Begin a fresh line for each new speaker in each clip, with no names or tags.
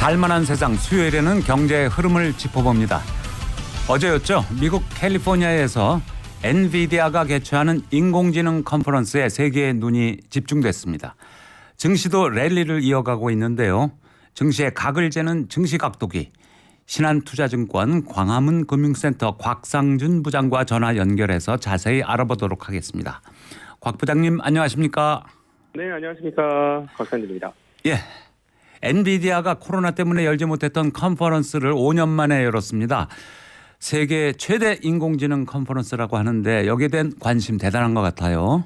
살만한 세상 수요일에는 경제의 흐름을 짚어봅니다. 어제였죠. 미국 캘리포니아에서 엔비디아가 개최하는 인공지능 컨퍼런스에 세계의 눈이 집중됐습니다. 증시도 랠리를 이어가고 있는데요. 증시의 각을 재는 증시각도기. 신한투자증권 광화문 금융센터 곽상준 부장과 전화 연결해서 자세히 알아보도록 하겠습니다. 곽 부장님 안녕하십니까?
네, 안녕하십니까. 곽상준입니다.
예. 엔비디아가 코로나 때문에 열지 못했던 컨퍼런스를 5년 만에 열었습니다. 세계 최대 인공지능 컨퍼런스라고 하는데 여기에 대한 관심 대단한 것 같아요.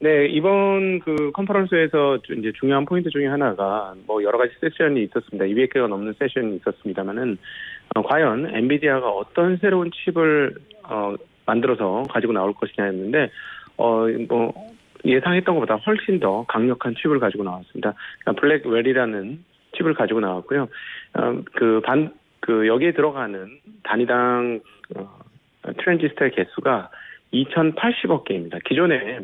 네, 이번 그 컨퍼런스에서 이제 중요한 포인트 중에 하나가 뭐 여러 가지 세션이 있었습니다. 200개가 넘는 세션이 있었습니다만은 과연 엔비디아가 어떤 새로운 칩을 만들어서 가지고 나올 것이냐였는데 뭐 예상했던 것보다 훨씬 더 강력한 칩을 가지고 나왔습니다. 그러니까 블랙웰이라는 칩을 가지고 나왔고요. 여기에 들어가는 단위당 트랜지스터의 개수가 2080억 개입니다. 기존에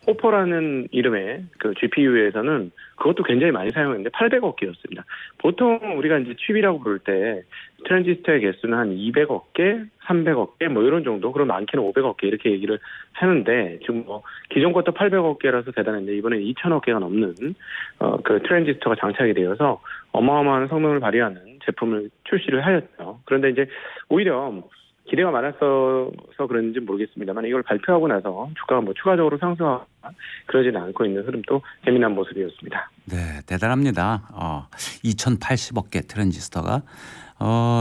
호퍼라는 이름의 그 GPU에서는 그것도 굉장히 많이 사용했는데 800억 개였습니다. 보통 우리가 이제 칩이라고 부를 때 트랜지스터의 개수는 한 200억 개, 300억 개 뭐 이런 정도, 그럼 많게는 500억 개 이렇게 얘기를 하는데 지금 뭐 기존 것도 800억 개라서 대단했는데 이번에 2,000억 개가 넘는 그 트랜지스터가 장착이 되어서 어마어마한 성능을 발휘하는 제품을 출시를 하였죠. 그런데 이제 오히려 기대가 많았어서 그런지 모르겠습니다만 이걸 발표하고 나서 주가가 뭐 추가적으로 상승하거나 그러지는 않고 있는 흐름도 재미난 모습이었습니다.
네, 대단합니다. 2080억 개 트랜지스터가.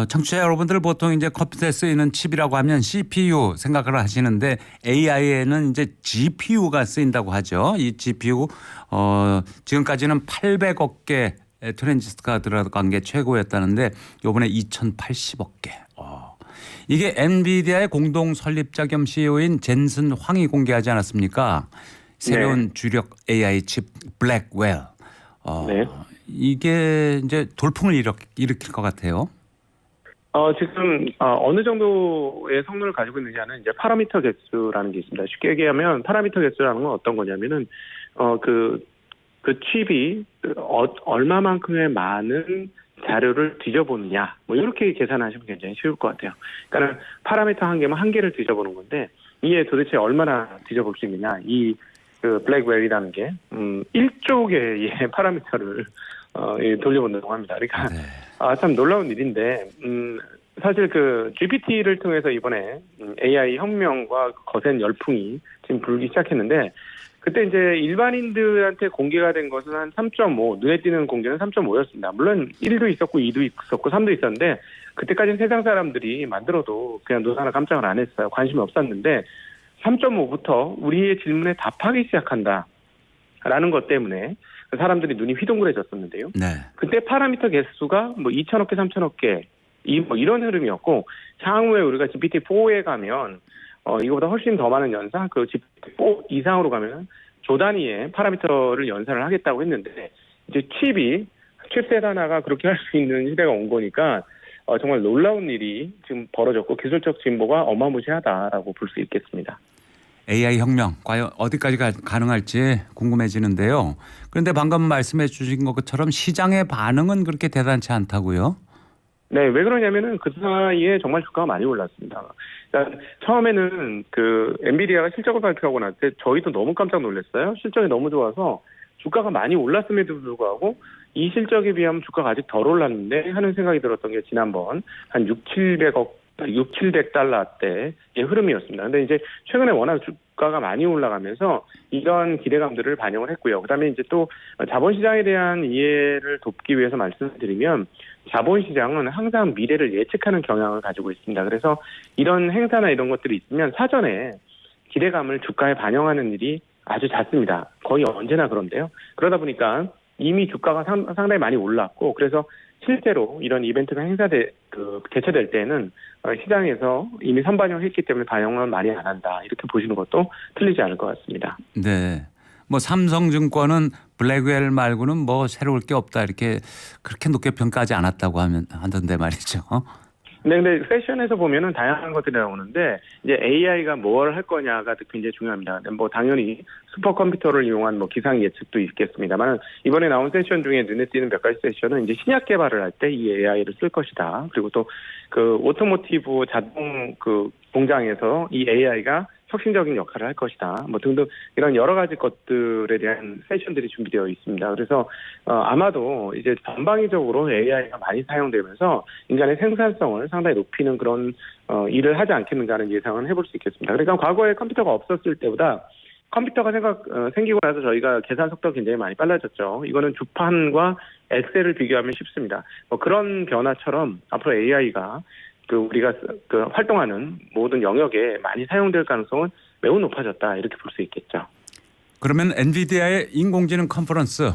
청취자 여러분들 보통 이제 컴퓨터에 쓰이는 칩이라고 하면 CPU 생각을 하시는데 AI에는 이제 GPU가 쓰인다고 하죠. 이 GPU 지금까지는 800억 개 트랜지스터가 들어간 게 최고였다는데 이번에 2080억 개. 이게 엔비디아의 공동 설립자 겸 CEO인 젠슨 황이 공개하지 않았습니까? 새로운
네.
주력 AI 칩 블랙웰.
네.
이게 이제 돌풍을 일으킬 것 같아요.
지금 어느 정도의 성능을 가지고 있느냐는 이제 파라미터 개수라는 게 있습니다. 쉽게 얘기하면 파라미터 개수라는 건 어떤 거냐면은 그 칩이 얼마만큼의 많은 자료를 뒤져보느냐, 뭐 이렇게 계산하시면 굉장히 쉬울 것 같아요. 그러니까 파라미터 한 개면 한 개를 뒤져보는 건데 이게 도대체 얼마나 뒤져볼 수 있느냐, 이 그 블랙웰이라는 게 1조 개의 파라미터를 돌려본다고 합니다. 그러니까
네.
참 놀라운 일인데 사실 그 GPT를 통해서 이번에 AI 혁명과 거센 열풍이 지금 불기 시작했는데. 그때 이제 일반인들한테 공개가 된 것은 한 3.5, 눈에 띄는 공개는 3.5였습니다. 물론 1도 있었고 2도 있었고 3도 있었는데 그때까지는 세상 사람들이 만들어도 그냥 눈 하나 깜짝을 안 했어요. 관심이 없었는데 3.5부터 우리의 질문에 답하기 시작한다라는 것 때문에 사람들이 눈이 휘둥그레졌었는데요.
네.
그때 파라미터 개수가 뭐 2,000억 개, 3,000억 개 뭐 이런 흐름이었고 향후에 우리가 GPT-4에 가면 이거보다 훨씬 더 많은 연산, 그 GPT-4 이상으로 가면 조 단위의 파라미터를 연산을 하겠다고 했는데 이제 칩셋 하나가 그렇게 할 수 있는 시대가 온 거니까 정말 놀라운 일이 지금 벌어졌고 기술적 진보가 어마무시하다라고 볼 수 있겠습니다.
AI 혁명 과연 어디까지 가능할지 궁금해지는데요. 그런데 방금 말씀해 주신 것처럼 시장의 반응은 그렇게 대단치 않다고요?
네, 왜 그러냐면은 그 사이에 정말 주가가 많이 올랐습니다. 그러니까 처음에는 그 엔비디아가 실적을 발표하고 날 때 저희도 너무 깜짝 놀랐어요. 실적이 너무 좋아서 주가가 많이 올랐음에도 불구하고 이 실적에 비하면 주가가 아직 덜 올랐는데 하는 생각이 들었던 게 지난번 한 6,700달러 대의 흐름이었습니다. 근데 이제 최근에 워낙 주가가 많이 올라가면서 이런 기대감들을 반영을 했고요. 그다음에 이제 또 자본시장에 대한 이해를 돕기 위해서 말씀드리면 자본시장은 항상 미래를 예측하는 경향을 가지고 있습니다. 그래서 이런 행사나 이런 것들이 있으면 사전에 기대감을 주가에 반영하는 일이 아주 잦습니다. 거의 언제나 그런데요. 그러다 보니까 이미 주가가 상당히 많이 올랐고 그래서 실제로 이런 이벤트가 개최될 때는 시장에서 이미 선반영했기 때문에 반영을 많이 안 한다. 이렇게 보시는 것도 틀리지 않을 것 같습니다.
네. 뭐 삼성증권은 블랙웰 말고는 뭐 새로울 게 없다 이렇게 그렇게 높게 평가하지 않았다고 하던데 말이죠.
네, 근데 세션에서 보면은 다양한 것들이 나오는데 이제 AI가 뭘 할 거냐가 굉장히 중요합니다. 뭐 당연히 슈퍼컴퓨터를 이용한 뭐 기상 예측도 있겠습니다만 이번에 나온 세션 중에 눈에 띄는 몇 가지 세션은 이제 신약 개발을 할 때 이 AI를 쓸 것이다. 그리고 또 그 오토모티브 자동 그 공장에서 이 AI가 혁신적인 역할을 할 것이다. 뭐 등등 이런 여러 가지 것들에 대한 세션들이 준비되어 있습니다. 그래서 아마도 이제 전방위적으로 AI가 많이 사용되면서 인간의 생산성을 상당히 높이는 그런 일을 하지 않겠는가 하는 예상은 해볼 수 있겠습니다. 그러니까 과거에 컴퓨터가 없었을 때보다 컴퓨터가 생기고 나서 저희가 계산 속도가 굉장히 많이 빨라졌죠. 이거는 주판과 엑셀을 비교하면 쉽습니다. 뭐 그런 변화처럼 앞으로 AI가 우리가 활동하는 모든 영역에 많이 사용될 가능성은 매우 높아졌다 이렇게 볼 수 있겠죠.
그러면 엔비디아의 인공지능 컨퍼런스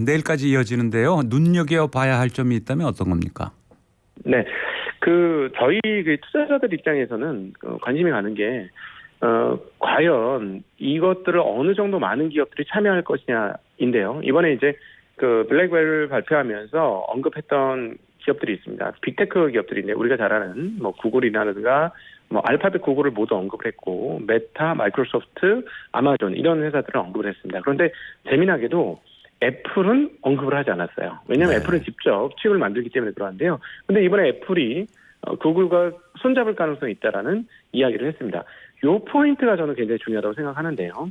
내일까지 이어지는데요. 눈여겨봐야 할 점이 있다면 어떤 겁니까?
네, 저희 투자자들 입장에서는 관심이 가는 게 과연 이것들을 어느 정도 많은 기업들이 참여할 것이냐인데요. 이번에 이제 블랙웰을 발표하면서 언급했던 기업들이 있습니다. 빅테크 기업들인데 우리가 잘 아는 뭐 구글이라든가 뭐 알파벳 구글을 모두 언급을 했고 메타, 마이크로소프트, 아마존 이런 회사들을 언급을 했습니다. 그런데 재미나게도 애플은 언급을 하지 않았어요. 왜냐하면
네.
애플은 직접 칩을 만들기 때문에 그러한데요. 그런데 이번에 애플이 구글과 손잡을 가능성이 있다라는 이야기를 했습니다. 이 포인트가 저는 굉장히 중요하다고 생각하는데요.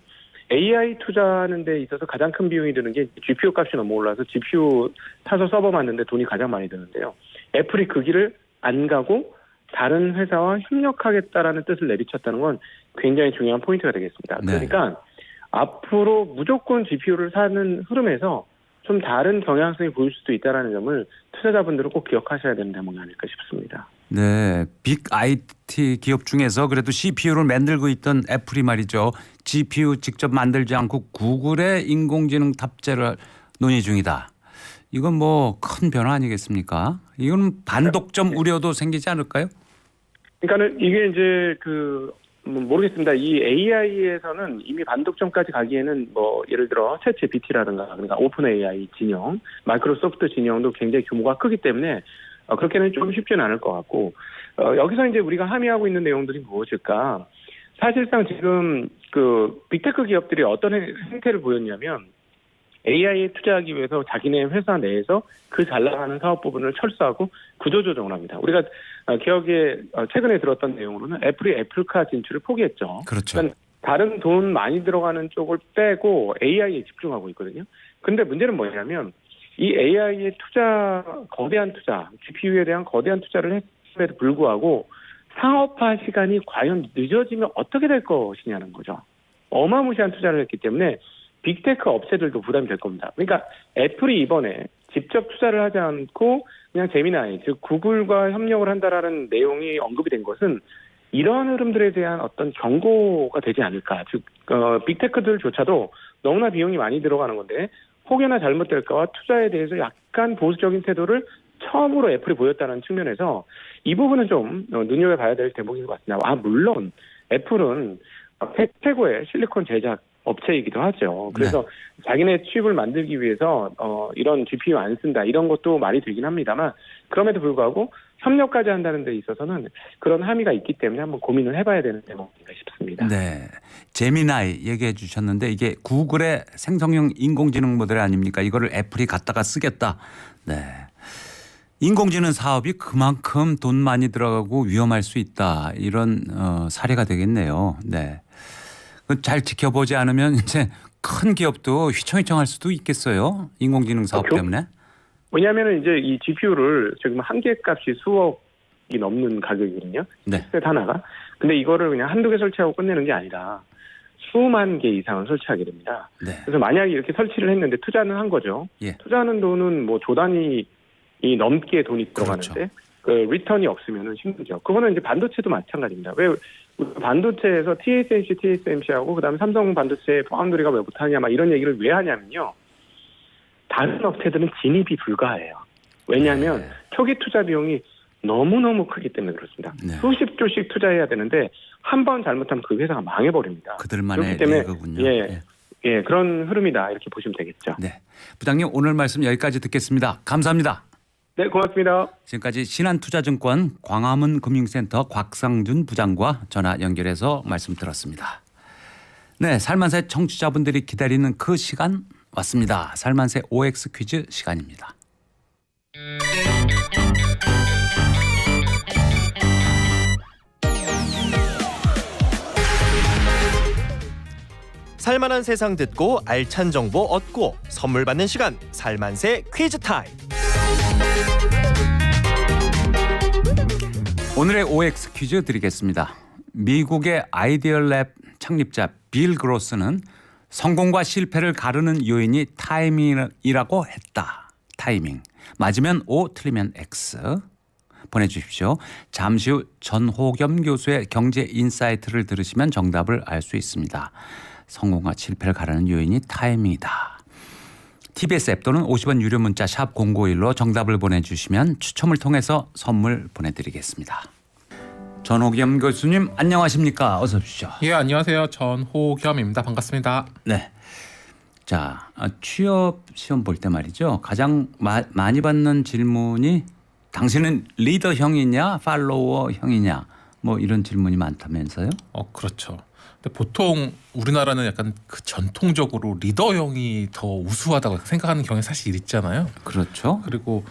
AI 투자하는 데 있어서 가장 큰 비용이 드는 게 GPU 값이 너무 올라서 GPU 사서 서버 만드는데 돈이 가장 많이 드는데요. 애플이 그 길을 안 가고 다른 회사와 협력하겠다라는 뜻을 내비쳤다는 건 굉장히 중요한 포인트가 되겠습니다.
네.
그러니까 앞으로 무조건 GPU를 사는 흐름에서 좀 다른 경향성이 보일 수도 있다는 점을 투자자분들은 꼭 기억하셔야 되는 대목이 아닐까 싶습니다.
네, 빅 IT 기업 중에서 그래도 CPU를 만들고 있던 애플이 말이죠. GPU 직접 만들지 않고 구글의 인공지능 탑재를 논의 중이다. 이건 뭐 큰 변화 아니겠습니까? 이건 반독점 우려도 생기지 않을까요?
그러니까는 이게 이제 모르겠습니다. 이 AI에서는 이미 반독점까지 가기에는 뭐 예를 들어 챗GPT라든가 그러니까 오픈 AI 진영, 마이크로소프트 진영도 굉장히 규모가 크기 때문에 그렇게는 좀 쉽지는 않을 것 같고 여기서 이제 우리가 함의하고 있는 내용들이 무엇일까? 사실상 지금 빅테크 기업들이 어떤 행태를 보였냐면 AI에 투자하기 위해서 자기네 회사 내에서 그 잘 나가는 사업 부분을 철수하고 구조조정을 합니다. 우리가 기억에 최근에 들었던 내용으로는 애플이 애플카 진출을 포기했죠.
그렇죠.
그러니까 다른 돈 많이 들어가는 쪽을 빼고 AI에 집중하고 있거든요. 근데 문제는 뭐냐면 이 AI의 거대한 투자, GPU에 대한 거대한 투자를 했음에도 불구하고 상업화 시간이 과연 늦어지면 어떻게 될 것이냐는 거죠. 어마무시한 투자를 했기 때문에 빅테크 업체들도 부담이 될 겁니다. 그러니까 애플이 이번에 직접 투자를 하지 않고 그냥 제미나이, 즉 구글과 협력을 한다라는 내용이 언급이 된 것은 이러한 흐름들에 대한 어떤 경고가 되지 않을까. 즉 빅테크들조차도 너무나 비용이 많이 들어가는 건데 혹여나 잘못될까와 투자에 대해서 약간 보수적인 태도를 처음으로 애플이 보였다는 측면에서 이 부분은 좀 눈여겨봐야 될 대목인 것 같습니다. 물론 애플은 최고의 실리콘 제작 업체이기도 하죠. 그래서 자기네 칩을 만들기 위해서 이런 GPU 안 쓴다 이런 것도 말이 되긴 합니다만 그럼에도 불구하고 협력까지 한다는 데 있어서는 그런 함의가 있기 때문에 한번 고민을 해봐야 되는 대목인가 싶습니다.
네, 제미나이 얘기해 주셨는데 이게 구글의 생성형 인공지능 모델 아닙니까? 이거를 애플이 갖다가 쓰겠다. 네, 인공지능 사업이 그만큼 돈 많이 들어가고 위험할 수 있다. 이런 사례가 되겠네요. 네, 잘 지켜보지 않으면 이제 큰 기업도 휘청휘청할 수도 있겠어요. 인공지능 사업 때문에.
왜냐하면 이제 이 GPU를 지금 한 개 값이 수억이 넘는 가격이거든요.
네.
셋 하나가. 근데 이거를 그냥 한두 개 설치하고 끝내는 게 아니라 수만 개 이상을 설치하게 됩니다.
네.
그래서 만약에 이렇게 설치를 했는데 투자는 한 거죠.
예.
투자하는 돈은 뭐 조 단위 넘게 돈이
그렇죠.
들어가는데 리턴이 없으면은 힘들죠. 그거는 이제 반도체도 마찬가지입니다. 왜 반도체에서 TSMC하고 그다음에 삼성 반도체 파운드리가 왜 못하냐 막 이런 얘기를 왜 하냐면요. 다른 업체들은 진입이 불가해요. 왜냐하면 초기 투자 비용이 너무너무 크기 때문에 그렇습니다.
네.
수십 조씩 투자해야 되는데 한 번 잘못하면 그 회사가 망해버립니다.
그들만의
그렇기 때문에
리그군요.
예, 그런 흐름이다 이렇게 보시면 되겠죠.
네, 부장님 오늘 말씀 여기까지 듣겠습니다. 감사합니다.
네, 고맙습니다.
지금까지 신한투자증권 광화문 금융센터 곽상준 부장과 전화 연결해서 말씀 들었습니다. 네, 살만세 청취자분들이 기다리는 그 시간 왔습니다. 살만세 OX 퀴즈 시간입니다.
살만한 세상 듣고 알찬 정보 얻고 선물 받는 시간 살만세 퀴즈 타임.
오늘의 OX 퀴즈 드리겠습니다. 미국의 아이디어 랩 창립자 빌 그로스는 성공과 실패를 가르는 요인이 타이밍이라고 했다. 타이밍. 맞으면 O, 틀리면 X. 보내주십시오. 잠시 후 전호겸 교수의 경제 인사이트를 들으시면 정답을 알 수 있습니다. 성공과 실패를 가르는 요인이 타이밍이다. TBS 앱 또는 50원 유료 문자 샵 051로 정답을 보내주시면 추첨을 통해서 선물 보내드리겠습니다. 전호겸 교수님 안녕하십니까? 어서 오십시오.
예, 안녕하세요. 전호겸입니다. 반갑습니다.
네. 자, 취업 시험 볼 때 말이죠. 가장 많이 받는 질문이 당신은 리더형이냐 팔로워형이냐 뭐 이런 질문이 많다면서요?
그렇죠. 근데 보통 우리나라는 약간 그 전통적으로 리더형이 더 우수하다고 생각하는 경향이 사실 있잖아요.
그렇죠.
그리고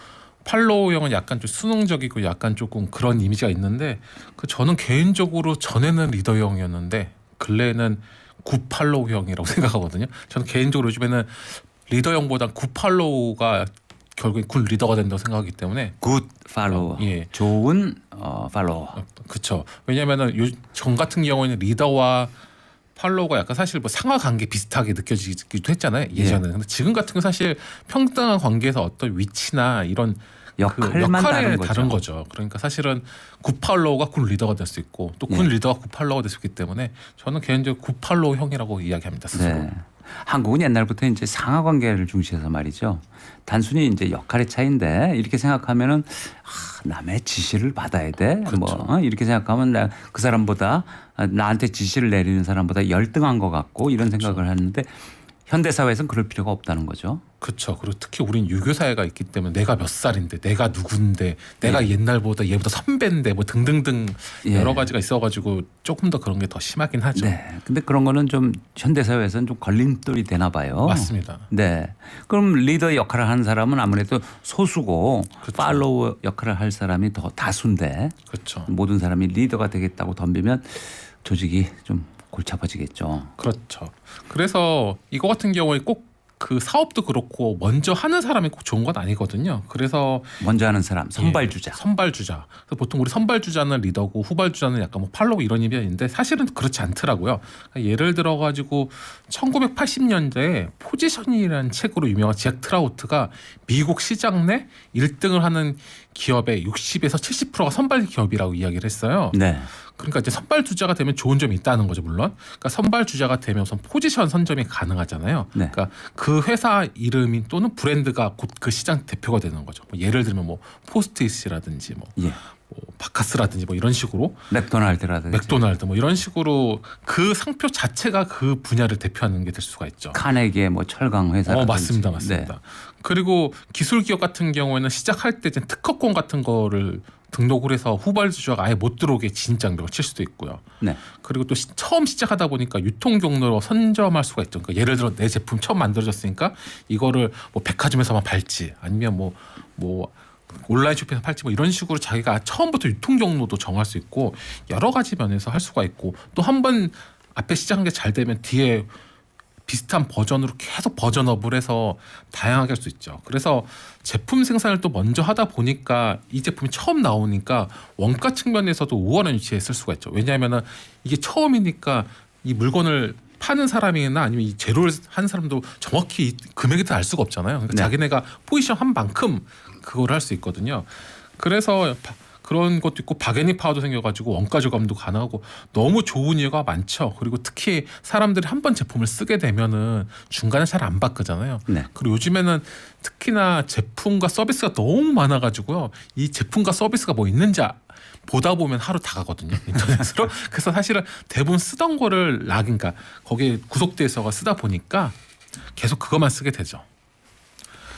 팔로우형은 약간 좀 수능적이고 약간 조금 그런 이미지가 있는데 저는 개인적으로 전에는 리더형이었는데 근래에는 굿팔로우형이라고 생각하거든요. 저는 개인적으로 요즘에는 리더형보다 굿팔로우가 결국에 굿 리더가 된다고 생각하기 때문에
굿 팔로워.
예.
좋은 팔로워.
그렇죠. 왜냐하면은 전 같은 경우에는 리더와 팔로우가 약간 사실 뭐 상하 관계 비슷하게 느껴지기도 했잖아요. 예전에는. 근데 지금 같은 경우 사실 평등한 관계에서 어떤 위치나 이런
역할만
역할에
다른
거죠. 그러니까 사실은 굿 팔로우가 굿 리더가 될 수 있고 또 굿 리더가 굿 팔로우가 될 수 있기 때문에 저는 개인적으로 굿 팔로우 형이라고 이야기합니다. 스스로.
네. 한국은 옛날부터 이제 상하 관계를 중시해서 말이죠. 단순히 이제 역할의 차이인데 이렇게 생각하면은 남의 지시를 받아야 돼.
그렇죠.
뭐 이렇게 생각하면 그 사람보다 나한테 지시를 내리는 사람보다 열등한 것 같고 이런 생각을 하는데 현대 사회에서는 그럴 필요가 없다는 거죠.
그렇죠. 그리고 특히 우린 유교 사회가 있기 때문에 내가 몇 살인데, 내가 누군데, 내가 옛날보다 얘보다 선배인데, 뭐 등등등 여러 가지가 있어가지고 조금 더 그런 게 더 심하긴 하죠.
네. 근데 그런 거는 좀 현대 사회에서는 좀 걸림돌이 되나 봐요.
맞습니다.
네. 그럼 리더 역할을 하는 사람은 아무래도 소수고 팔로워 역할을 할 사람이 더 다수인데
그렇죠.
모든 사람이 리더가 되겠다고 덤비면 조직이 좀 골치 아파지겠죠.
그렇죠. 그래서 이거 같은 경우에 꼭 그 사업도 그렇고 먼저 하는 사람이 꼭 좋은 건 아니거든요. 그래서
먼저 하는 사람 선발주자.
선발주자. 그래서 보통 우리 선발주자는 리더고 후발주자는 약간 뭐 팔로우 이런 의미가 있는데 사실은 그렇지 않더라고요. 그러니까 예를 들어 가지고 1980년대에 포지션이라는 책으로 유명한 잭 트라우트가 미국 시장 내 1등을 하는 기업의 60에서 70%가 선발 기업이라고 이야기를 했어요.
네.
그러니까 이제 선발 주자가 되면 좋은 점이 있다는 거죠, 물론. 그러니까 선발 주자가 되면 우선 포지션 선점이 가능하잖아요.
네.
그러니까 그 회사 이름이 또는 브랜드가 곧 그 시장 대표가 되는 거죠. 뭐 예를 들면 뭐 포스트잇이라든지 뭐,
예.
뭐 바카스라든지 뭐 이런 식으로
맥도날드라든지
맥도날드 뭐 이런 식으로 그 상표 자체가 그 분야를 대표하는 게 될 수가 있죠.
카네기의 뭐 철강 회사라든지.
맞습니다, 맞습니다.
네.
그리고 기술 기업 같은 경우에는 시작할 때 이제 특허권 같은 거를 등록을 해서 후발주자가 아예 못 들어오게 진입장벽을 칠 수도 있고요.
네.
그리고 또 처음 시작하다 보니까 유통 경로로 선점할 수가 있죠. 그러니까 예를 들어 내 제품 처음 만들어졌으니까 이거를 뭐 백화점에서만 팔지 아니면 뭐 온라인 쇼핑에서 팔지 뭐 이런 식으로 자기가 처음부터 유통 경로도 정할 수 있고 여러 가지 면에서 할 수가 있고 또 한 번 앞에 시작한 게 잘 되면 뒤에 비슷한 버전으로 계속 버전업을 해서 다양하게 할 수 있죠. 그래서 제품 생산을 또 먼저 하다 보니까 이 제품이 처음 나오니까 원가 측면에서도 우월한 위치에 쓸 수가 있죠. 왜냐하면 이게 처음이니까 이 물건을 파는 사람이나 아니면 이 재료를 한 사람도 정확히 금액에 대해 알 수가 없잖아요. 그러니까
네.
자기네가 포지션 한 만큼 그걸 할 수 있거든요. 그래서 그런 것도 있고 바게니 파워도 생겨가지고 원가 절감도 가능하고 너무 좋은 이유가 많죠. 그리고 특히 사람들이 한 번 제품을 쓰게 되면은 중간에 잘 안 바꾸잖아요.
네.
그리고 요즘에는 특히나 제품과 서비스가 너무 많아가지고요. 이 제품과 서비스가 뭐 있는지 보다 보면 하루 다 가거든요. 인터넷으로. 그래서 사실은 대부분 쓰던 거를 그러니까 거기에 구속돼서 쓰다 보니까 계속 그것만 쓰게 되죠.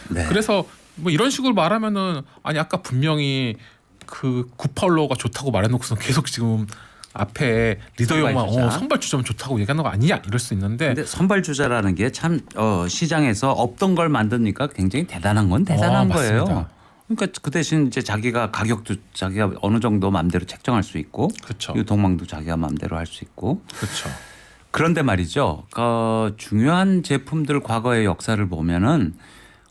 네.
그래서 뭐 이런 식으로 말하면은 아니 아까 분명히 그 구팔로가 좋다고 말해놓고서 계속 지금 앞에 리더용만 선발 주자면 좋다고 얘기하는 거 아니냐 이럴 수 있는데
근데 선발 주자라는 게 참 시장에서 없던 걸 만드니까 굉장히 대단한 건 대단한 거예요.
맞습니다.
그러니까 그 대신 이제 자기가 가격도 자기가 어느 정도 마음대로 책정할 수 있고
그렇죠.
유통망도 자기가 마음대로 할 수 있고
그렇죠.
그런데 말이죠. 중요한 제품들 과거의 역사를 보면은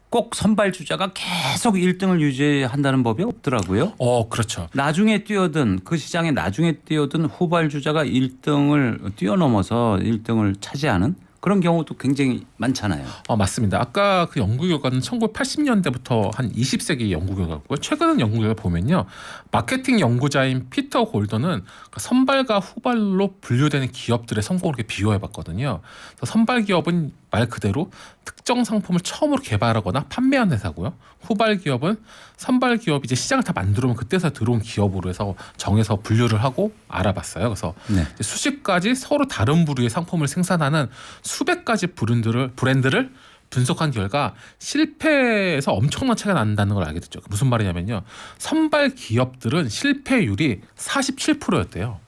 꼭 선발 주자가 계속 1등을 유지한다는 법이 없더라고요.
그렇죠.
나중에 뛰어든 그 시장에 나중에 뛰어든 후발 주자가 1등을 뛰어넘어서 1등을 차지하는 그런 경우도 굉장히 많잖아요.
맞습니다. 아까 그 연구 결과는 1980년대부터 한 20세기 연구 결과고요. 최근 연구 결과 보면요. 마케팅 연구자인 피터 골던은 선발과 후발로 분류되는 기업들의 성공을 이렇게 비교해봤거든요. 선발 기업은 말 그대로 특정 상품을 처음으로 개발하거나 판매한 회사고요. 후발 기업은 선발 기업이 이제 시장을 다 만들어면 그때서 들어온 기업으로 해서 정해서 분류를 하고 알아봤어요. 그래서
네.
수십 가지 서로 다른 부류의 상품을 생산하는 수백 가지 브랜드를 분석한 결과 실패에서 엄청난 차이가 난다는 걸 알게 됐죠. 무슨 말이냐면요. 선발 기업들은 실패율이 47%였대요.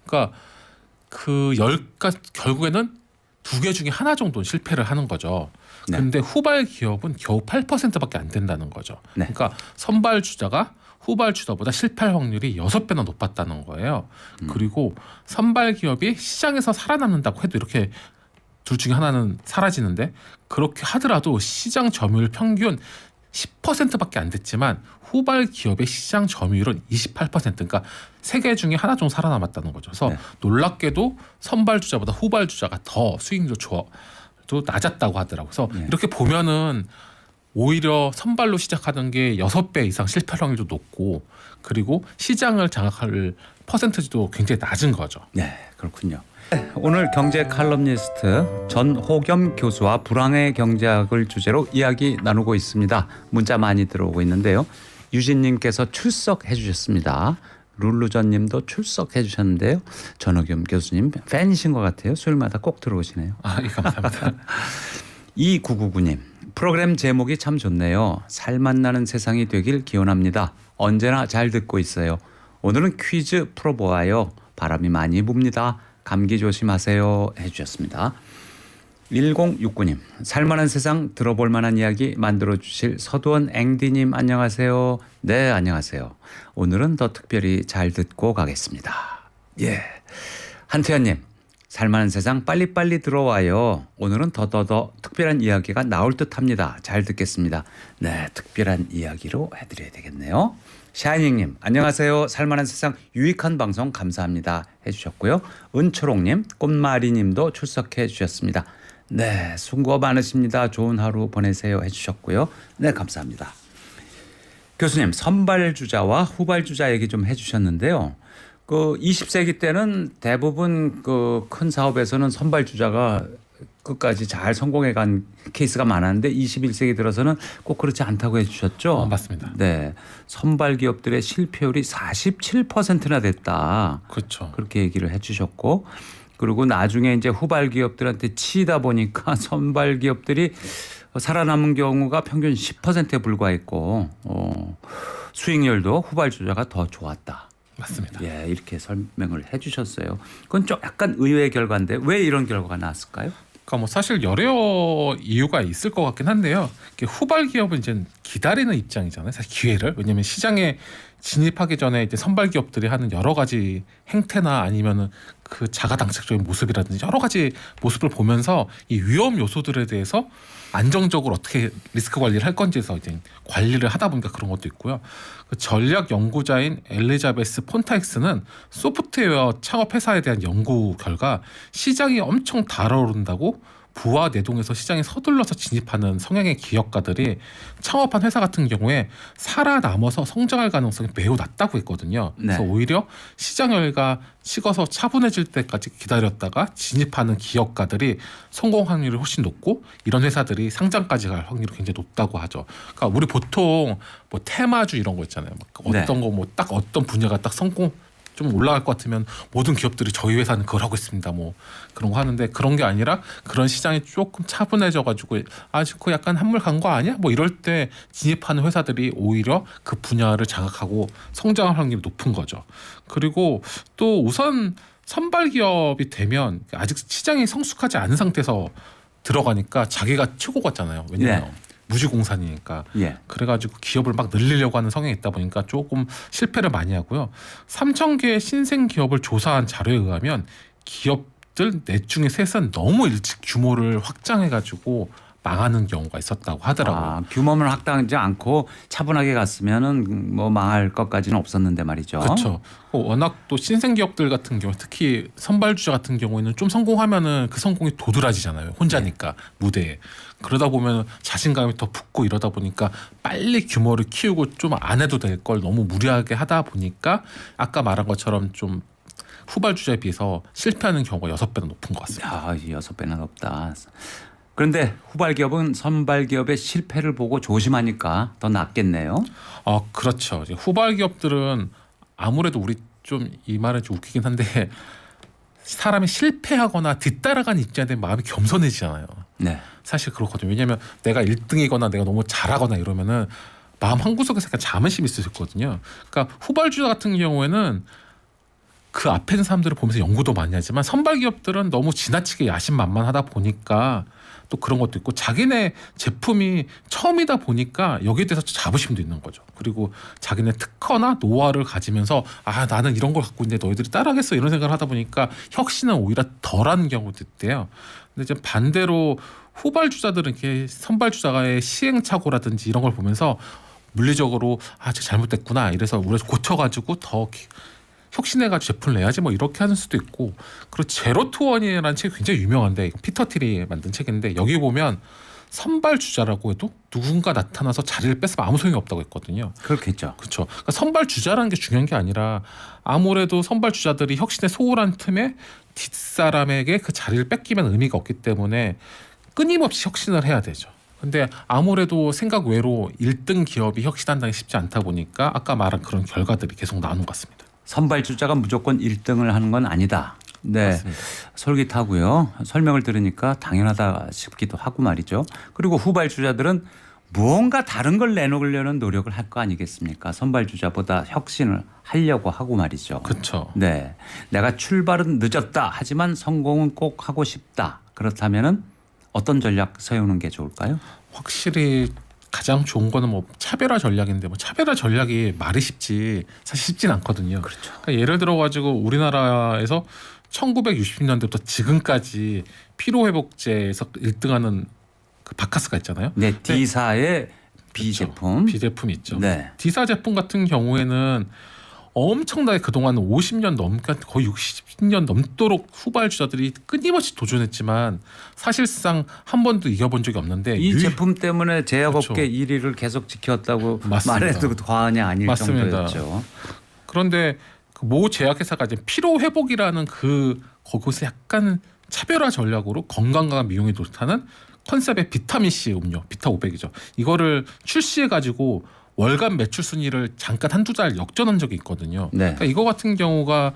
그러니까 그 10가지 결국에는 2개 중에 하나 정도는 실패를 하는 거죠.
네.
근데 후발 기업은 겨우 8%밖에 안 된다는 거죠.
네.
그러니까 선발 주자가 후발 주자보다 실패할 확률이 6배나 높았다는 거예요. 그리고 선발 기업이 시장에서 살아남는다고 해도 이렇게 둘 중에 하나는 사라지는데 그렇게 하더라도 시장 점유율 평균 10%밖에 안 됐지만 후발 기업의 시장 점유율은 28%. 그러니까 3개 중에 하나 정도 살아남았다는 거죠. 그래서
네.
놀랍게도 선발 주자보다 후발 주자가 더 수익률 도 낮았다고 하더라고요. 그래서
네.
이렇게 보면은 오히려 선발로 시작하는 게 6배 이상 실패 확률도 높고 그리고 시장을 장악할 퍼센트지도 굉장히 낮은 거죠.
네, 그렇군요. 오늘 경제 칼럼니스트 전호겸 교수와 불황의 경제학을 주제로 이야기 나누고 있습니다. 문자 많이 들어오고 있는데요. 유진님께서 출석해 주셨습니다. 룰루전님도 출석해 주셨는데요. 전호겸 교수님 팬이신 것 같아요. 수요일마다 꼭 들어오시네요.
예, 감사합니다.
2999님 프로그램 제목이 참 좋네요. 살맛나는 세상이 되길 기원합니다. 언제나 잘 듣고 있어요. 오늘은 퀴즈 풀어보아요. 바람이 많이 붑니다. 감기 조심하세요 해주셨습니다. 1069님 살만한 세상 들어볼 만한 이야기 만들어주실 서두원 앵디님 안녕하세요. 네 안녕하세요. 오늘은 더 특별히 잘 듣고 가겠습니다. 예, 한태현님 살만한 세상 빨리빨리 들어와요. 오늘은 더더더 특별한 이야기가 나올 듯합니다. 잘 듣겠습니다. 네 특별한 이야기로 해드려야 되겠네요. 샤이닝님 안녕하세요. 살만한 세상 유익한 방송 감사합니다 해주셨고요. 은초롱님 꽃마리님도 출석해 주셨습니다. 네 수고 많으십니다. 좋은 하루 보내세요 해주셨고요. 네 감사합니다. 교수님 선발주자와 후발주자 얘기 좀 해주셨는데요. 그 20세기 때는 대부분 그 큰 사업에서는 선발주자가 끝까지 잘 성공해 간 케이스가 많았는데 21세기 들어서는 꼭 그렇지 않다고 해주셨죠.
맞습니다.
네, 선발 기업들의 실패율이 47%나 됐다.
그렇죠.
그렇게 얘기를 해주셨고, 그리고 나중에 이제 후발 기업들한테 치다 보니까 선발 기업들이 살아남은 경우가 평균 10%에 불과했고, 수익률도 후발 주자가 더 좋았다.
맞습니다.
예, 이렇게 설명을 해주셨어요. 그건 좀 약간 의외의 결과인데 왜 이런 결과가 나왔을까요?
그러니까 뭐 사실 여러 이유가 있을 것 같긴 한데요. 후발 기업은 이제 기다리는 입장이잖아요. 사실 기회를. 왜냐하면 시장에 진입하기 전에 이제 선발 기업들이 하는 여러 가지 행태나 아니면은 그 자가당착적인 모습이라든지 여러 가지 모습을 보면서 이 위험 요소들에 대해서 안정적으로 어떻게 리스크 관리를 할 건지에서 이제 관리를 하다 보니까 그런 것도 있고요. 그 전략 연구자인 엘리자베스 폰타익스는 소프트웨어 창업 회사에 대한 연구 결과 시장이 엄청 달아오른다고 부와 내동에서 시장에 서둘러서 진입하는 성향의 기업가들이 창업한 회사 같은 경우에 살아남아서 성장할 가능성이 매우 낮다고 했거든요.
네.
그래서 오히려 시장 열기가 식어서 차분해질 때까지 기다렸다가 진입하는 기업가들이 성공 확률이 훨씬 높고 이런 회사들이 상장까지 갈 확률이 굉장히 높다고 하죠. 그러니까 우리 보통 뭐 테마주 이런 거 있잖아요. 막 어떤
네.
거 뭐 딱 어떤 분야가 딱 성공 좀 올라갈 것 같으면 모든 기업들이 저희 회사는 그걸 하고 있습니다. 뭐 그런 거 하는데 그런 게 아니라 그런 시장이 조금 차분해져가지고 아직 그 약간 한물 간 거 아니야? 뭐 이럴 때 진입하는 회사들이 오히려 그 분야를 장악하고 성장할 확률이 높은 거죠. 그리고 또 우선 선발 기업이 되면 아직 시장이 성숙하지 않은 상태에서 들어가니까 자기가 최고 같잖아요. 왜냐면
네.
무주공산이니까.
예.
그래가지고 기업을 막 늘리려고 하는 성향이 있다 보니까 조금 실패를 많이 하고요. 3,000개의 신생 기업을 조사한 자료에 의하면 기업들 넷 중에 셋은 너무 일찍 규모를 확장해가지고 망하는 경우가 있었다고 하더라고요.
규모는 확장하지 않고 차분하게 갔으면은 뭐 망할 것까지는 없었는데 말이죠.
그렇죠. 워낙 또 신생 기업들 같은 경우 특히 선발주자 같은 경우에는 좀 성공하면은 그 성공이 도드라지잖아요. 혼자니까 무대에. 그러다 보면 자신감이 더 붙고 이러다 보니까 빨리 규모를 키우고 좀 안 해도 될 걸 너무 무리하게 하다 보니까 아까 말한 것처럼 좀 후발주자에 비해서 실패하는 경우가 6배나 높은 것 같습니다.
6배나 높다. 그런데 후발 기업은 선발 기업의 실패를 보고 조심하니까 더 낫겠네요.
그렇죠. 이제 후발 기업들은 아무래도 우리 좀 이 말은 좀 웃기긴 한데 사람이 실패하거나 뒤따라가는 입장에 대한 마음이 겸손해지잖아요.
네.
사실 그렇거든요. 왜냐하면 내가 1등이거나 내가 너무 잘하거나 이러면은 마음 한구석에서 약간 자만심이 있을 수 있거든요. 그러니까 후발주자 같은 경우에는 그 앞에 있는 사람들을 보면서 연구도 많이 하지만 선발 기업들은 너무 지나치게 야심만만하다 보니까 또 그런 것도 있고 자기네 제품이 처음이다 보니까 여기에 대해서 자부심도 있는 거죠. 그리고 자기네 특허나 노하우를 가지면서 나는 이런 걸 갖고 있는데 너희들이 따라하겠어 이런 생각을 하다 보니까 혁신은 오히려 덜한 경우도 있대요. 근데 이제 반대로 후발주자들은 이렇게 선발주자의 시행착오라든지 이런 걸 보면서 물리적으로 제가 잘못됐구나 이래서 우리가 고쳐가지고 더 혁신해가지고 제품을 내야지 뭐 이렇게 하는 수도 있고. 그리고 제로 투 원이라는 책이 굉장히 유명한데 피터 틸이 만든 책인데 여기 보면 선발 주자라고 해도 누군가 나타나서 자리를 뺏으면 아무 소용이 없다고 했거든요.
그렇겠죠.
그렇죠. 그러니까 선발 주자라는 게 중요한 게 아니라 아무래도 선발 주자들이 혁신에 소홀한 틈에 뒷사람에게 그 자리를 뺏기면 의미가 없기 때문에 끊임없이 혁신을 해야 되죠. 근데 아무래도 생각 외로 1등 기업이 혁신한다는 게 쉽지 않다 보니까 아까 말한 그런 결과들이 계속 나오는 것 같습니다.
선발주자가 무조건 1등을 하는 건 아니다. 네,
맞습니다.
솔깃하고요. 설명을 들으니까 당연하다 싶기도 하고 말이죠. 그리고 후발주자들은 무언가 다른 걸 내놓으려는 노력을 할 거 아니겠습니까? 선발주자보다 혁신을 하려고 하고 말이죠.
그렇죠.
네, 내가 출발은 늦었다. 하지만 성공은 꼭 하고 싶다. 그렇다면은 어떤 전략 세우는 게 좋을까요?
확실히 가장 좋은 거는 뭐 차별화 전략인데 뭐 차별화 전략이 말이 쉽지 사실 쉽진 않거든요.
그렇죠.
그러니까 예를 들어 가지고 우리나라에서 1960년대부터 지금까지 피로회복제에서 1등하는 그 바카스가 있잖아요.
네, D사의 B 제품.
비제품이 있죠.
네.
D사 제품 같은 경우에는 엄청나게 그동안 50년 거의 60년 넘도록 후발주자들이 끊임없이 도전했지만 사실상 한 번도 이겨본 적이 없는데
이 제품 때문에 제약업계
그렇죠.
1위를 계속 지켰다고
맞습니다.
말해도 과언이 아닐
맞습니다.
정도였죠.
그런데 그 모 제약회사가 이제 피로 회복이라는 거기서 약간 차별화 전략으로 건강과 미용에 좋다는 컨셉의 비타민 C 음료, 비타 500이죠. 이거를 출시해 가지고 월간 매출 순위를 잠깐 한두 달 역전한 적이 있거든요.
네.
그러니까 이거 같은 경우가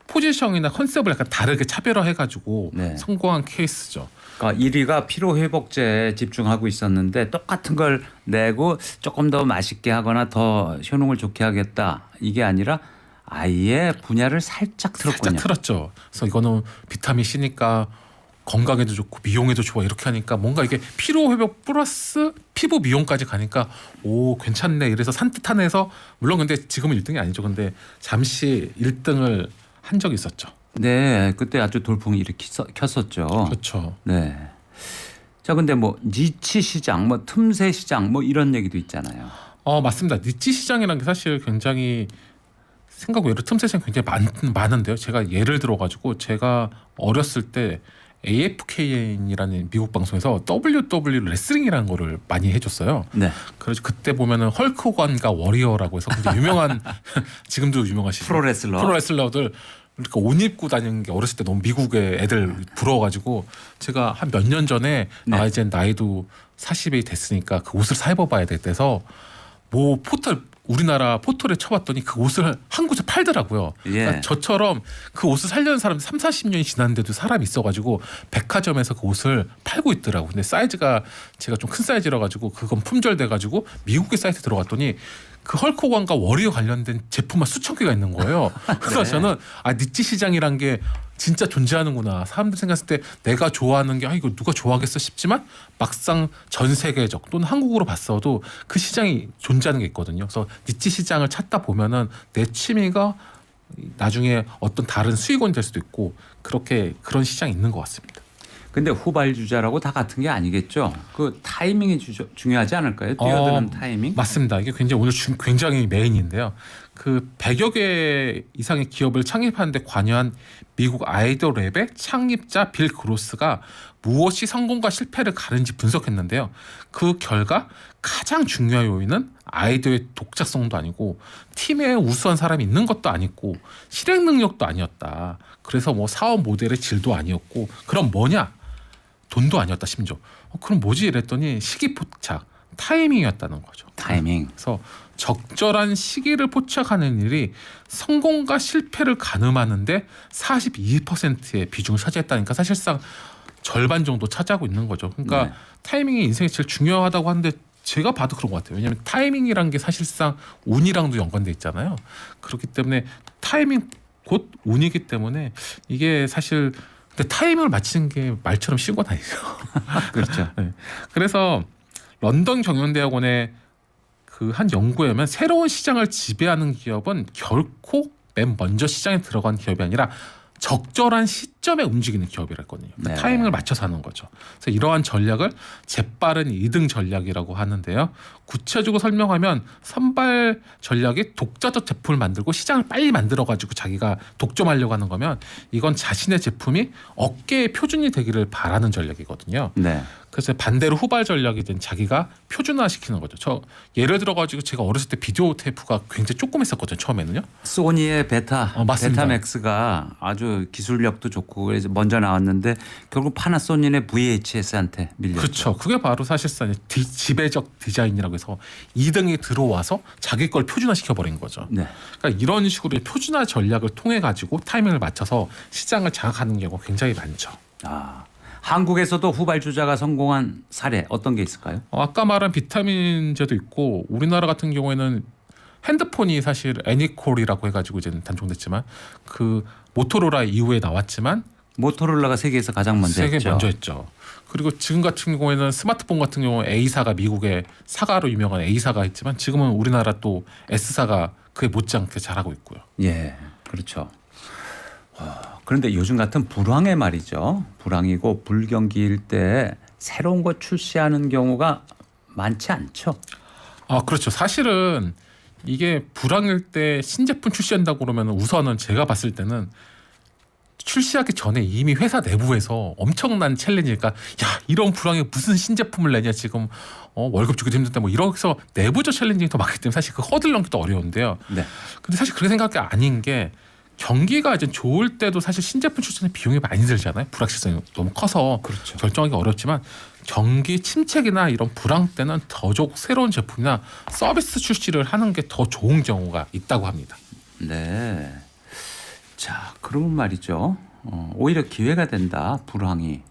포지션이나 컨셉을 약간 다르게 차별화해 가지고
네.
성공한 케이스죠.
그러니까 1위가 피로 회복제에 집중하고 있었는데 똑같은 걸 내고 조금 더 맛있게 하거나 더 효능을 좋게 하겠다. 이게 아니라 아예 분야를 살짝 틀었군요.
살짝 틀었죠. 그래서 이거는 비타민 C니까 건강에도 좋고 미용에도 좋아 이렇게 하니까 뭔가 이게 피로 회복 플러스 피부 미용까지 가니까 오 괜찮네 이래서 산뜻한해서 물론 근데 지금은 1등이 아니죠. 근데 잠시 1등을 한 적이 있었죠.
네, 그때 아주 돌풍이 일으켰었죠.
그렇죠.
네. 자, 근데 뭐 니치 시장, 뭐 틈새 시장, 뭐 이런 얘기도 있잖아요.
맞습니다. 니치 시장이라는 게 사실 굉장히 생각 외로 틈새 시장이 굉장히 많은데요. 제가 예를 들어가지고 제가 어렸을 때 AFKN이라는 미국 방송에서 WW 레슬링이라는 거를 많이 해줬어요.
네.
그래서 그때 보면은 헐크 호건과 워리어라고 해서 굉장히 유명한 지금도 유명하시죠 프로레슬러들 그러니까 옷 입고 다니는 게 어렸을 때 너무 미국의 애들 부러워가지고 제가 한 몇 년 전에
네.
이제 나이도 40이 됐으니까 그 옷을 사 입어봐야 됐대서 뭐 포털 우리나라 포털에 쳐봤더니 그 옷을 한국에서 팔더라고요.
예.
그러니까 저처럼 그 옷을 살려는 사람이 30-40년이 지났는데도 사람이 있어가지고 백화점에서 그 옷을 팔고 있더라고요. 근데 사이즈가 제가 좀 큰 사이즈라 가지고 그건 품절돼가지고 미국의 사이트 들어갔더니 그 헐크호gan과 워리어 관련된 제품만 수천 개가 있는 거예요. 그래서
네.
저는 니치 시장이란 게 진짜 존재하는구나. 사람들 생각했을 때 내가 좋아하는 게 이거 누가 좋아하겠어 싶지만 막상 전 세계적 또는 한국으로 봤어도 그 시장이 존재하는 게 있거든요. 그래서 니치 시장을 찾다 보면은 내 취미가 나중에 어떤 다른 수익원이 될 수도 있고 그런 시장이 있는 것 같습니다.
근데 후발주자라고 다 같은 게 아니겠죠. 그 타이밍이 중요하지 않을까요? 뛰어드는 타이밍?
맞습니다. 이게 굉장히 오늘 굉장히 메인인데요. 그 100여 개 이상의 기업을 창립하는 데 관여한 미국 아이디어 랩의 창립자 빌 그로스가 무엇이 성공과 실패를 가르는지 분석했는데요. 그 결과 가장 중요한 요인은 아이디어의 독자성도 아니고 팀에 우수한 사람이 있는 것도 아니고 실행 능력도 아니었다. 그래서 뭐 사업 모델의 질도 아니었고 그럼 뭐냐? 돈도 아니었다 심지어. 그럼 뭐지 이랬더니 시기 포착, 타이밍이었다는 거죠.
타이밍.
그래서 적절한 시기를 포착하는 일이 성공과 실패를 가늠하는데 42%의 비중을 차지했다니까 사실상 절반 정도 차지하고 있는 거죠. 그러니까
네.
타이밍이 인생에 제일 중요하다고 하는데 제가 봐도 그런 것 같아요. 왜냐하면 타이밍이란 게 사실상 운이랑도 연관돼 있잖아요. 그렇기 때문에 타이밍 곧 운이기 때문에 이게 사실 근데 타이밍을 맞추는 게 말처럼 쉬운 건 아니죠.
그렇죠.
네. 그래서 런던 경영대학원의 그 한 연구에 의하면 새로운 시장을 지배하는 기업은 결코 맨 먼저 시장에 들어간 기업이 아니라 적절한 시점에 움직이는 기업이랬거든요.
네.
타이밍을 맞춰서 하는 거죠. 그래서 이러한 전략을 재빠른 2등 전략이라고 하는데요. 구체적으로 설명하면 선발 전략이 독자적 제품을 만들고 시장을 빨리 만들어가지고 자기가 독점하려고 하는 거면 이건 자신의 제품이 업계의 표준이 되기를 바라는 전략이거든요.
네.
그래서 반대로 후발 전략이 된 자기가 표준화시키는 거죠. 저 예를 들어가지고 제가 어렸을 때 비디오 테이프가 굉장히 조그맸었거든요. 처음에는요.
소니의 베타,
맞습니다.
베타맥스가 아주 기술력도 좋고 그래서 먼저 나왔는데 결국 파나소닉의 VHS한테 밀렸죠.
그렇죠. 그게 바로 사실상 지배적 디자인이라고 해서 2등이 들어와서 자기 걸 표준화시켜 버린 거죠.
네.
그러니까 이런 식으로 표준화 전략을 통해 가지고 타이밍을 맞춰서 시장을 장악하는 경우가 굉장히 많죠.
아, 한국에서도 후발주자가 성공한 사례 어떤 게 있을까요?
아까 말한 비타민제도 있고 우리나라 같은 경우에는 핸드폰이 사실 애니콜이라고 해가지고 이제 단종됐지만 그 모토로라 이후에 나왔지만
모토로라가 세계에서 가장 먼저
세계
했죠.
먼저 했죠. 그리고 지금 같은 경우에는 스마트폰 같은 경우 A사가 미국의 사가로 유명한 A사가 있지만 지금은 우리나라 또 S사가 그에 못지않게 잘하고 있고요.
예, 그렇죠. 그런데 요즘 같은 불황의 말이죠. 불황이고 불경기일 때 새로운 거 출시하는 경우가 많지 않죠.
아 그렇죠. 사실은 이게 불황일 때 신제품 출시한다고 그러면 우선은 제가 봤을 때는 출시하기 전에 이미 회사 내부에서 엄청난 챌린지니까 야 이런 불황에 무슨 신제품을 내냐 지금 월급 주기도 힘든데 뭐 이래서 내부적 챌린징이 더 많기 때문에 사실 그 허들 넘기도 어려운데요.
네.
근데 사실 그렇게 생각이 아닌 게 경기가 이제 좋을 때도 사실 신제품 출시는 비용이 많이 들잖아요. 불확실성이 너무 커서
그렇죠.
결정하기 어렵지만 경기 침체기나 이런 불황 때는 더더욱 새로운 제품이나 서비스 출시를 하는 게 더 좋은 경우가 있다고 합니다.
네. 자, 그러면 말이죠. 오히려 기회가 된다. 불황이.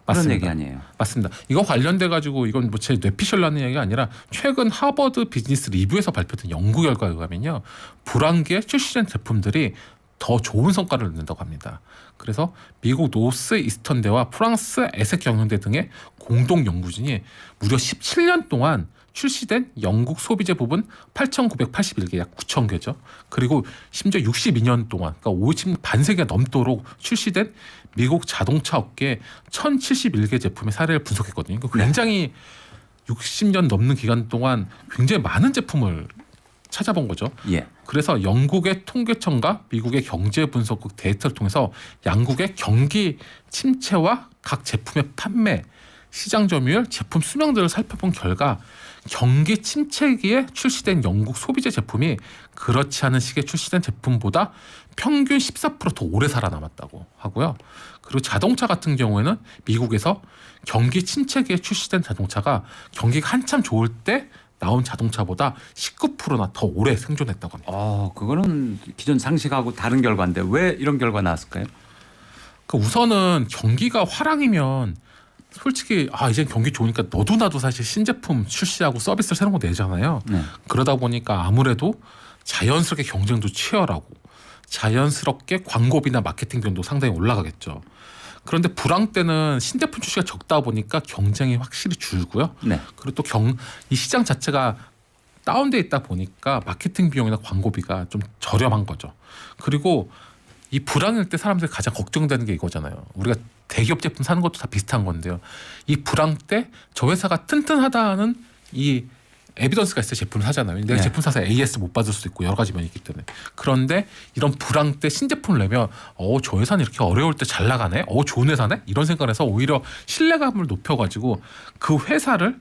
그런
맞습니다.
얘기 아니에요.
맞습니다. 이거 관련돼 가지고 이건 뭐 제 뇌피셜라는 얘기가 아니라 최근 하버드 비즈니스 리뷰에서 발표된 연구 결과에 의하면요. 불황기에 출시된 제품들이 더 좋은 성과를 낸다고 합니다. 그래서 미국 노스 이스턴대와 프랑스 에섹 경영대 등의 공동 연구진이 무려 17년 동안 출시된 영국 소비재 부분 8,981개, 약 9,000개죠. 그리고 심지어 62년 동안, 그러니까 50 반세기가 넘도록 출시된 미국 자동차 업계 1,071개 제품의 사례를 분석했거든요. 그러니까 굉장히 60년 넘는 기간 동안 굉장히 많은 제품을 찾아본 거죠.
예.
그래서 영국의 통계청과 미국의 경제분석국 데이터를 통해서 양국의 경기 침체와 각 제품의 판매, 시장 점유율, 제품 수명들을 살펴본 결과 경기 침체기에 출시된 영국 소비재 제품이 그렇지 않은 시기에 출시된 제품보다 평균 14% 더 오래 살아남았다고 하고요. 그리고 자동차 같은 경우에는 미국에서 경기 침체기에 출시된 자동차가 경기가 한참 좋을 때 나온 자동차보다 19%나 더 오래 생존했다고 합니다.
그거는 기존 상식하고 다른 결과인데 왜 이런 결과 나왔을까요?
그 우선은 경기가 화랑이면 솔직히 이제 경기 좋으니까 너도 나도 사실 신제품 출시하고 서비스를 새로운 거 내잖아요.
네.
그러다 보니까 아무래도 자연스럽게 경쟁도 치열하고 자연스럽게 광고비나 마케팅 비용도 상당히 올라가겠죠. 그런데 불황 때는 신제품 출시가 적다 보니까 경쟁이 확실히 줄고요.
네.
그리고 또 이 시장 자체가 다운돼 있다 보니까 마케팅 비용이나 광고비가 좀 저렴한 거죠. 그리고 이 불황일 때 사람들이 가장 걱정되는 게 이거잖아요. 우리가 대기업 제품 사는 것도 다 비슷한 건데요. 이 불황 때 저 회사가 튼튼하다는 이 에비던스가 있어야 제품을 사잖아요. 내가
네.
제품 사서 AS 못 받을 수도 있고 여러 가지 면이 있기 때문에. 그런데 이런 불황 때 신제품을 내면 저 회사는 이렇게 어려울 때 잘 나가네? 좋은 회사네? 이런 생각을 해서 오히려 신뢰감을 높여가지고 그 회사의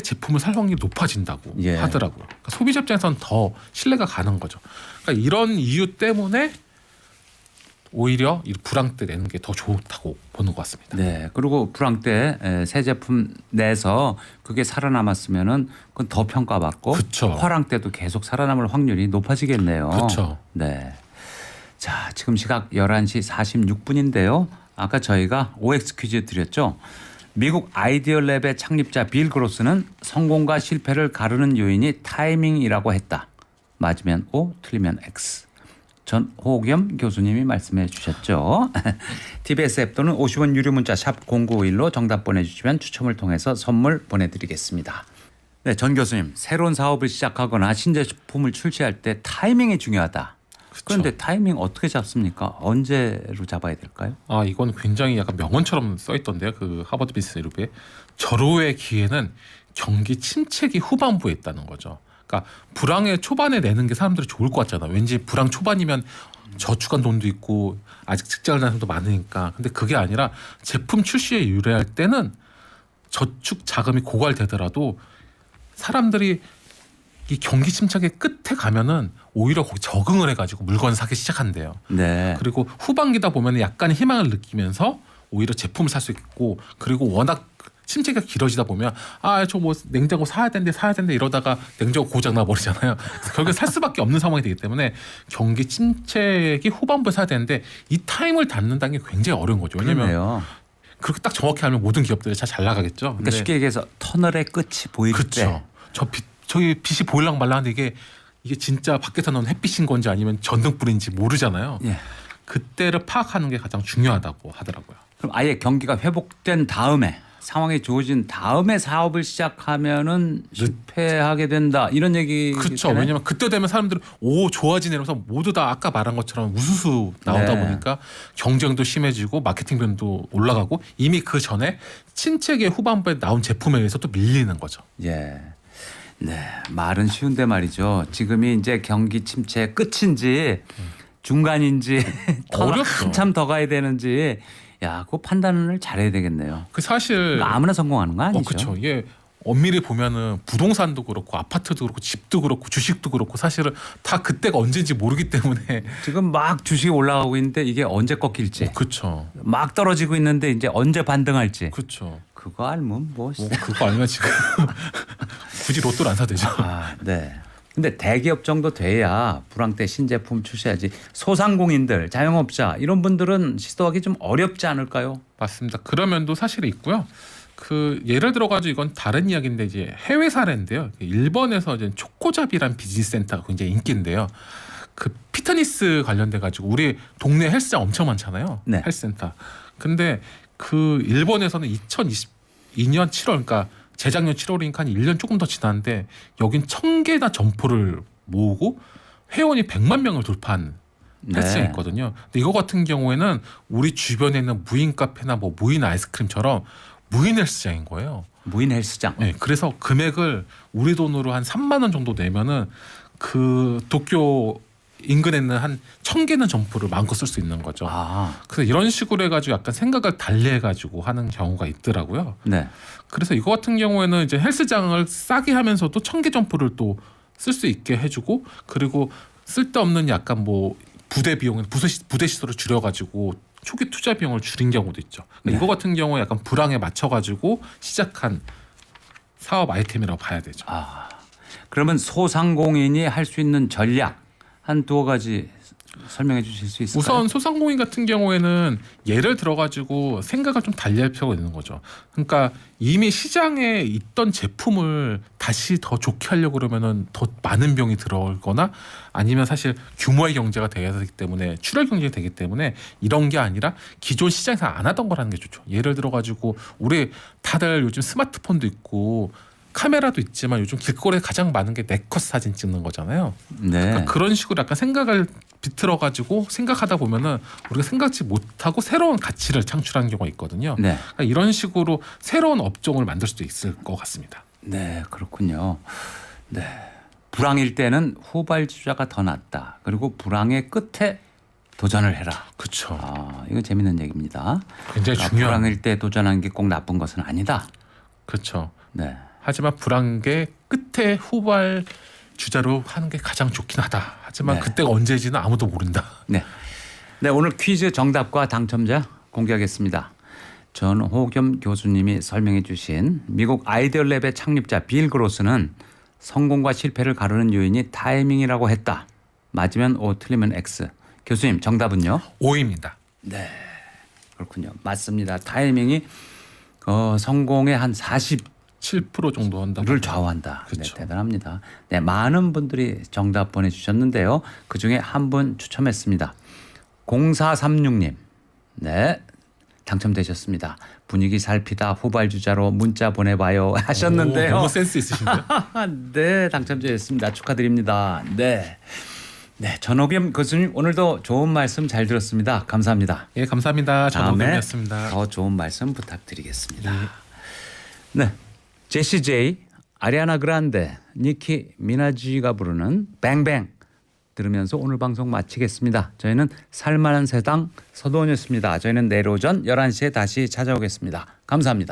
제품을 살 확률이 높아진다고
예.
하더라고요. 그러니까 소비자 입장에서는 더 신뢰가 가는 거죠. 그러니까 이런 이유 때문에 오히려 이 불황 때 내는 게 더 좋다고 보는 것 같습니다.
네. 그리고 불황 때 새 제품 내서 그게 살아남았으면은 그건 더 평가받고
그쵸.
화랑 때도 계속 살아남을 확률이 높아지겠네요.
그렇죠.
네. 자, 지금 시각 11시 46분인데요. 아까 저희가 OX 퀴즈 드렸죠. 미국 아이디어랩의 창립자 빌 그로스는 성공과 실패를 가르는 요인이 타이밍이라고 했다. 맞으면 O, 틀리면 X. 전호겸 교수님이 말씀해 주셨죠. TBS 앱 또는 50원 유료 문자 샵 0951로 정답 보내주시면 추첨을 통해서 선물 보내드리겠습니다. 네, 전 교수님. 새로운 사업을 시작하거나 신제품을 출시할 때 타이밍이 중요하다. 그런데 타이밍 어떻게 잡습니까? 언제로 잡아야 될까요?
이건 굉장히 약간 명언처럼 써 있던데요. 그 하버드 비즈니스 리뷰에 절호의 기회는 경기 침체기 후반부에 있다는 거죠. 그러니까 불황의 초반에 내는 게 사람들이 좋을 것 같잖아. 왠지 불황 초반이면 저축한 돈도 있고 아직 직장을 다니는 사람도 많으니까. 근데 그게 아니라 제품 출시에 유리할 때는 저축 자금이 고갈되더라도 사람들이 이 경기 침체의 끝에 가면은 오히려 거기 적응을 해가지고 물건 사기 시작한대요.
네.
그리고 후반기다 보면 약간의 희망을 느끼면서 오히려 제품을 살 수 있고, 그리고 워낙 침체가 길어지다 보면 저 뭐 냉장고 사야 되는데 이러다가 냉장고 고장 나 버리잖아요. 결국에 살 수밖에 없는 상황이 되기 때문에 경기 침체기 후반부에 사야 되는데 이 타임을 닫는다는 게 굉장히 어려운 거죠. 왜냐면
그러네요.
그렇게 딱 정확히 하면 모든 기업들이 잘 나가겠죠.
그러니까 쉽게 얘기해서 터널의 끝이 보일 때.
그렇죠. 저기 빛이 보일랑 말랑한데 이게 진짜 밖에서 나온 햇빛인 건지 아니면 전등불인지 모르잖아요.
예.
그때를 파악하는 게 가장 중요하다고 하더라고요.
그럼 아예 경기가 회복된 다음에 상황이 좋아진 다음에 사업을 시작하면은 실패하게 된다 이런 얘기.
그렇죠. 왜냐하면 그때 되면 사람들은 좋아지네 이러면서 모두 다 아까 말한 것처럼 우수수 나오다
네.
보니까 경쟁도 심해지고 마케팅 비용도 올라가고 이미 그 전에 침체기 후반부에 나온 제품에 의해서 또 밀리는 거죠.
예. 네, 말은 쉬운데 말이죠. 지금이 이제 경기 침체 끝인지 중간인지
어렵죠.
한참 더 가야 되는지 그 판단을 잘해야 되겠네요.
그 사실
아무나 성공하는 거 아니죠.
그렇죠. 이게 엄밀히 보면은 부동산도 그렇고 아파트도 그렇고 집도 그렇고 주식도 그렇고 사실은 다 그때가 언제인지 모르기 때문에
지금 막 주식이 올라가고 있는데 이게 언제 꺾일지.
그렇죠.
막 떨어지고 있는데 이제 언제 반등할지.
그렇죠.
그거 알면 뭐.
그거 아니면 지금 굳이 로또를 안 사되죠.
네. 근데 대기업 정도 돼야 불황 때 신제품 출시하지. 소상공인들, 자영업자 이런 분들은 시도하기 좀 어렵지 않을까요?
맞습니다. 그런 면도 사실이 있고요. 그 예를 들어가지고 이건 다른 이야기인데 이제 해외 사례인데요. 일본에서 이제 초코잡이란 비즈니스 센터가 굉장히 인기인데요. 그 피트니스 관련돼 가지고 우리 동네 헬스장 엄청 많잖아요.
네.
헬스센터. 근데 그 일본에서는 2022년 7월 그러니까 재작년 7월이니까 한 1년 조금 더 지났는데 여긴 1000개나 점포를 모으고 회원이 100만 명을 돌파한 헬스장이 있거든요. 근데 이거 같은 경우에는 우리 주변에 있는 무인 카페나 뭐 무인 아이스크림처럼 무인 헬스장인 거예요.
무인 헬스장.
네, 그래서 금액을 우리 돈으로 한 3만 원 정도 내면은 그 도쿄 인근에 있는 한 1000개는 점포를 마음껏 쓸 수 있는 거죠. 그래서 이런 식으로 해가지고 약간 생각을 달리해가지고 하는 경우가 있더라고요.
네.
그래서 이거 같은 경우에는 이제 헬스장을 싸게 하면서도 1000개 점포를 또 쓸 수 있게 해주고 그리고 쓸데없는 약간 뭐 부대 비용, 부대 시설을 줄여가지고 초기 투자 비용을 줄인 경우도 있죠.
네.
이거 같은 경우에 약간 불황에 맞춰가지고 시작한 사업 아이템이라고 봐야 되죠.
그러면 소상공인이 할 수 있는 전략 한 두어 가지 설명해 주실 수 있을까요?
우선 소상공인 같은 경우에는 예를 들어가지고 생각을 좀 달리할 필요가 있는 거죠. 그러니까 이미 시장에 있던 제품을 다시 더 좋게 하려고 그러면은 더 많은 비용이 들어오거나 아니면 사실 규모의 경제가 되기 때문에 출혈 경제가 되기 때문에 이런 게 아니라 기존 시장에서 안 하던 거라는 게 좋죠. 예를 들어가지고 우리 다들 요즘 스마트폰도 있고 카메라도 있지만 요즘 길거리에 가장 많은 게 네컷 사진 찍는 거잖아요.
네.
그러니까 그런 식으로 약간 생각을 비틀어 가지고 생각하다 보면은 우리가 생각지 못하고 새로운 가치를 창출하는 경우가 있거든요.
네.
그러니까 이런 식으로 새로운 업종을 만들 수도 있을 것 같습니다.
네, 그렇군요. 네. 불황일 때는 후발주자가 더 낫다. 그리고 불황의 끝에 도전을 해라.
그렇죠.
아, 이거 재밌는 얘기입니다.
굉장히 중요한.
불황일 때 도전하는 게 꼭 나쁜 것은 아니다.
그렇죠.
네.
하지만 불황의 끝에 후발 주자로 하는 게 가장 좋긴 하다. 하지만
네.
그때가 언제지는 아무도 모른다.
네. 네, 오늘 퀴즈 정답과 당첨자 공개하겠습니다. 전호겸 교수님이 설명해 주신 미국 아이디어랩의 창립자 빌 그로스는 성공과 실패를 가르는 요인이 타이밍이라고 했다. 맞으면 O, 틀리면 X. 교수님, 정답은요?
O입니다.
네. 그렇군요. 맞습니다. 타이밍이 성공의 한 40를
7% 정도 한다고.
좌우한다.
그렇죠.
네, 대단합니다. 네, 많은 분들이 정답 보내주셨는데요. 그중에 한 분 추첨했습니다. 0436님. 네. 당첨되셨습니다. 분위기 살피다 후발주자로 문자 보내봐요 하셨는데요.
오, 너무 센스 있으신데요?
네, 당첨되셨습니다. 축하드립니다. 네. 네, 전호겸 교수님 오늘도 좋은 말씀 잘 들었습니다. 감사합니다.
예, 감사합니다.
다음에
전호겸이었습니다.
더 좋은 말씀 부탁드리겠습니다. 네, 제시 제이, 아리아나 그란데, 니키 미나지가 부르는 뱅뱅 들으면서 오늘 방송 마치겠습니다. 저희는 살만한 세상 서도원이었습니다. 저희는 내일 오전 11시에 다시 찾아오겠습니다. 감사합니다.